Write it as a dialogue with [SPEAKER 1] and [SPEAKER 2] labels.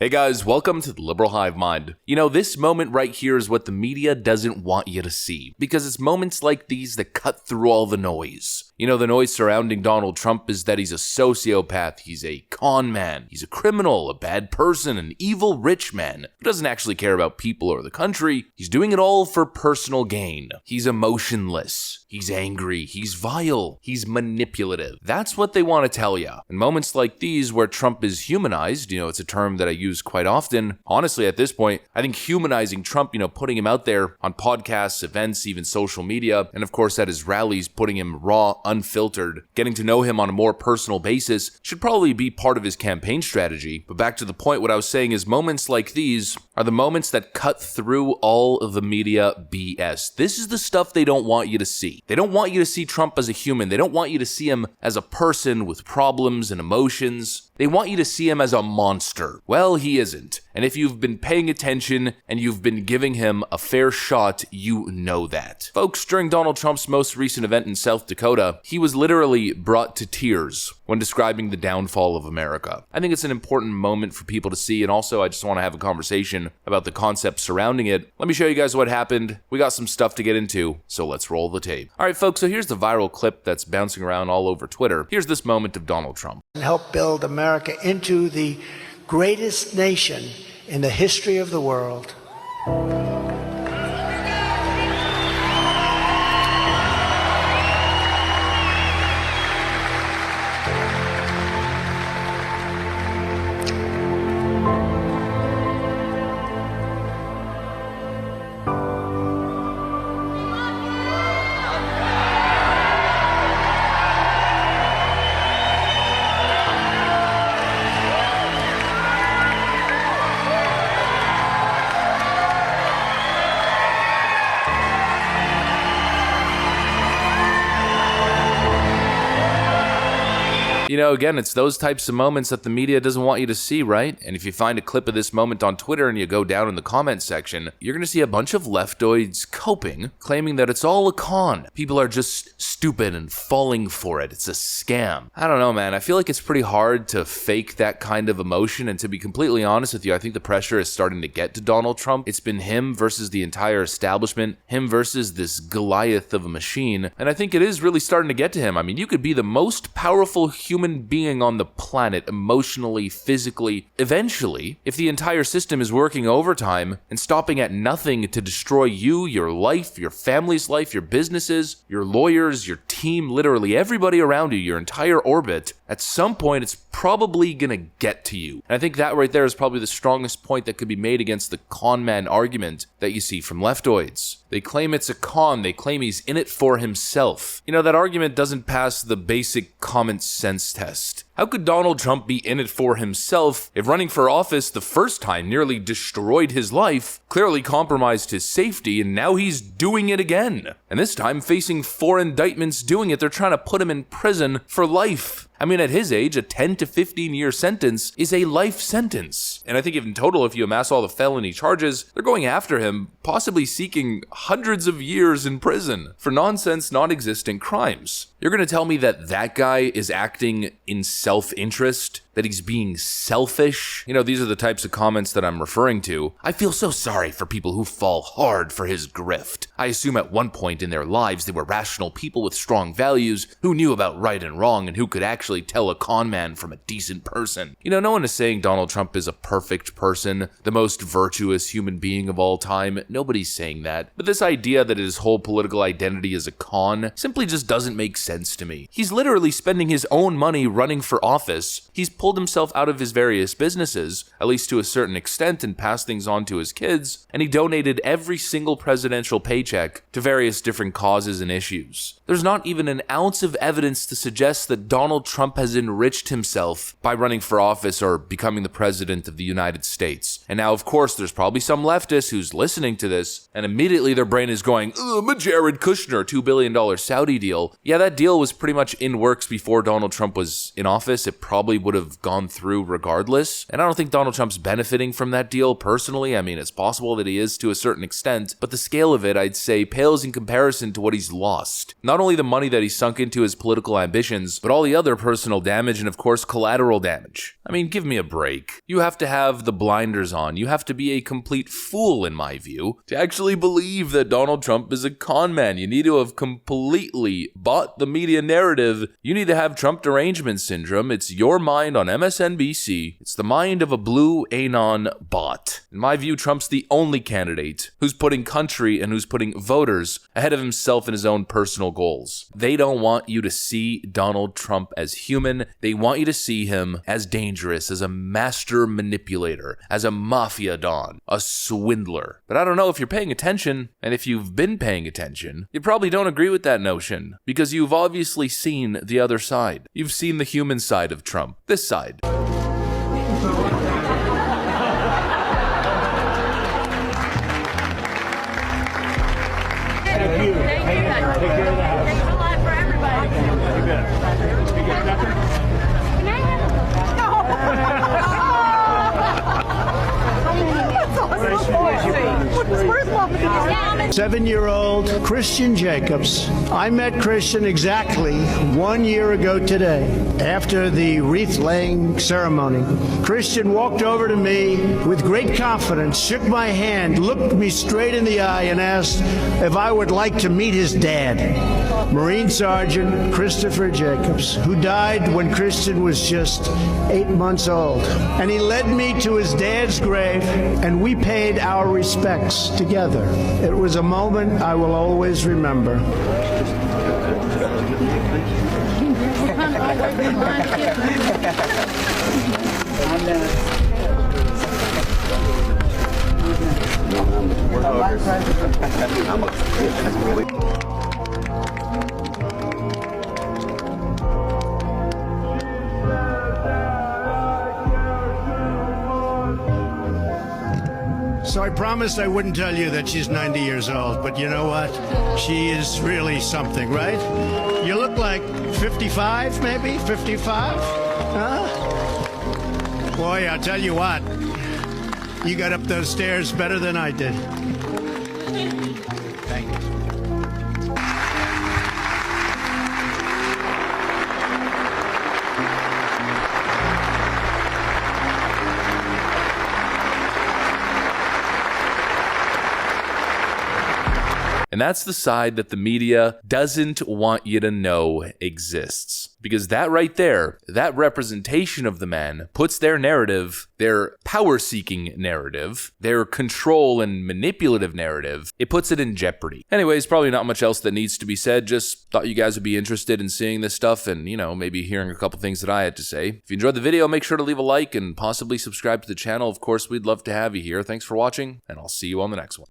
[SPEAKER 1] Hey guys, welcome to the Liberal Hive Mind. You know, this moment right here is what the media doesn't want you to see, because it's moments like these that cut through all the noise. You know, the noise surrounding Donald Trump is that he's a sociopath, he's a con man, he's a criminal, a bad person, an evil rich man who doesn't actually care about people or the country. He's doing it all for personal gain. He's emotionless, he's angry, he's vile, he's manipulative. That's what they want to tell you. In moments like these where Trump is humanized, you know, it's a term that I use quite often. Honestly, at this point, I think humanizing Trump, putting him out there on podcasts, events, even social media, and of course at his rallies, putting him raw, unfiltered, getting to know him on a more personal basis should probably be part of his campaign strategy. But back to the point, what I was saying is moments like these are the moments that cut through all of the media BS. This is the stuff they don't want you to see. They don't want you to see Trump as a human. They don't want you to see him as a person with problems and emotions. They want you to see him as a monster. Well, he isn't. And if you've been paying attention and you've been giving him a fair shot, you know that. Folks, during Donald Trump's most recent event in South Dakota, he was literally brought to tears when describing the downfall of America. I think it's an important moment for people to see, and also I just want to have a conversation about the concepts surrounding it. Let me show you guys what happened. We got some stuff to get into, so let's roll the tape. All right, folks, so here's the viral clip that's bouncing around all over Twitter. Here's this moment of Donald Trump.
[SPEAKER 2] Help build America into the greatest nation in the history of the world.
[SPEAKER 1] You know, again, it's those types of moments that the media doesn't want you to see, right? And if you find a clip of this moment on Twitter and you go down in the comments section, you're going to see a bunch of leftoids coping, claiming that it's all a con. People are just stupid and falling for it. It's a scam. I don't know, man. I feel like it's pretty hard to fake that kind of emotion. And to be completely honest with you, I think the pressure is starting to get to Donald Trump. It's been him versus the entire establishment, him versus this Goliath of a machine. And I think it is really starting to get to him. I mean, you could be the most powerful human being on the planet, emotionally, physically. Eventually, if the entire system is working overtime and stopping at nothing to destroy you, your life, your family's life, your businesses, your lawyers, your team, literally everybody around you, your entire orbit, at some point it's probably gonna get to you. And I think that right there is probably the strongest point that could be made against the con man argument that you see from leftoids. They claim it's a con, they claim he's in it for himself. You know, that argument doesn't pass the basic common sense test. How could Donald Trump be in it for himself if running for office the first time nearly destroyed his life, clearly compromised his safety, and now he's doing it again? And this time facing 4 indictments doing it, they're trying to put him in prison for life. I mean, at his age, a 10 to 15 year sentence is a life sentence. And I think in total, if you amass all the felony charges, they're going after him, possibly seeking hundreds of years in prison for nonsense, non-existent crimes. You're going to tell me that that guy is acting in self-interest? That he's being selfish? You know, these are the types of comments that I'm referring to. I feel so sorry for people who fall hard for his grift. I assume at one point in their lives they were rational people with strong values who knew about right and wrong and who could actually tell a con man from a decent person. You know, no one is saying Donald Trump is a perfect person, the most virtuous human being of all time. Nobody's saying that. But this idea that his whole political identity is a con simply just doesn't make sense to me. He's literally spending his own money running for office. He's pulled himself out of his various businesses, at least to a certain extent, and passed things on to his kids, and he donated every single presidential paycheck to various different causes and issues. There's not even an ounce of evidence to suggest that Donald Trump has enriched himself by running for office or becoming the president of the United States. And now, of course, there's probably some leftist who's listening to this, and immediately their brain is going, but Jared Kushner, $2 billion Saudi deal. Yeah, that deal deal was pretty much in works before Donald Trump was in office. It probably would have gone through regardless. And I don't think Donald Trump's benefiting from that deal personally. I mean, it's possible that he is to a certain extent, but the scale of it, I'd say, pales in comparison to what he's lost. Not only the money that he's sunk into his political ambitions, but all the other personal damage and, of course, collateral damage. I mean, give me a break. You have to have the blinders on. You have to be a complete fool, in my view, to actually believe that Donald Trump is a con man. You need to have completely bought the media narrative. You need to have Trump derangement syndrome. It's your mind on MSNBC. It's the mind of a blue anon bot. In my view, Trump's the only candidate who's putting country and who's putting voters ahead of himself and his own personal goals. They don't want you to see Donald Trump as human. They want you to see him as dangerous, as a master manipulator, as a mafia don, a swindler. But I don't know if you're paying attention, and if you've been paying attention, you probably don't agree with that notion, because you've obviously seen the other side. You've seen the human side of Trump. This side.
[SPEAKER 2] Seven-year-old Christian Jacobs. I met Christian exactly 1 year ago today. After the wreath-laying ceremony, Christian walked over to me with great confidence, shook my hand, looked me straight in the eye, and asked if I would like to meet his dad, Marine Sergeant Christopher Jacobs, who died when Christian was just 8 months old. And he led me to his dad's grave, and we paid our respects together. It was a moment I will always remember. So I promised I wouldn't tell you that she's 90 years old, but you know what? She is really something, right? You look like 55, maybe? 55? Huh? Boy, I'll tell you what. You got up those stairs better than I did. Thank you.
[SPEAKER 1] And that's the side that the media doesn't want you to know exists. Because that right there, that representation of the man puts their narrative, their power-seeking narrative, their control and manipulative narrative, it puts it in jeopardy. Anyways, probably not much else that needs to be said. Just thought you guys would be interested in seeing this stuff and, you know, maybe hearing a couple things that I had to say. If you enjoyed the video, make sure to leave a like and possibly subscribe to the channel. Of course, we'd love to have you here. Thanks for watching, and I'll see you on the next one.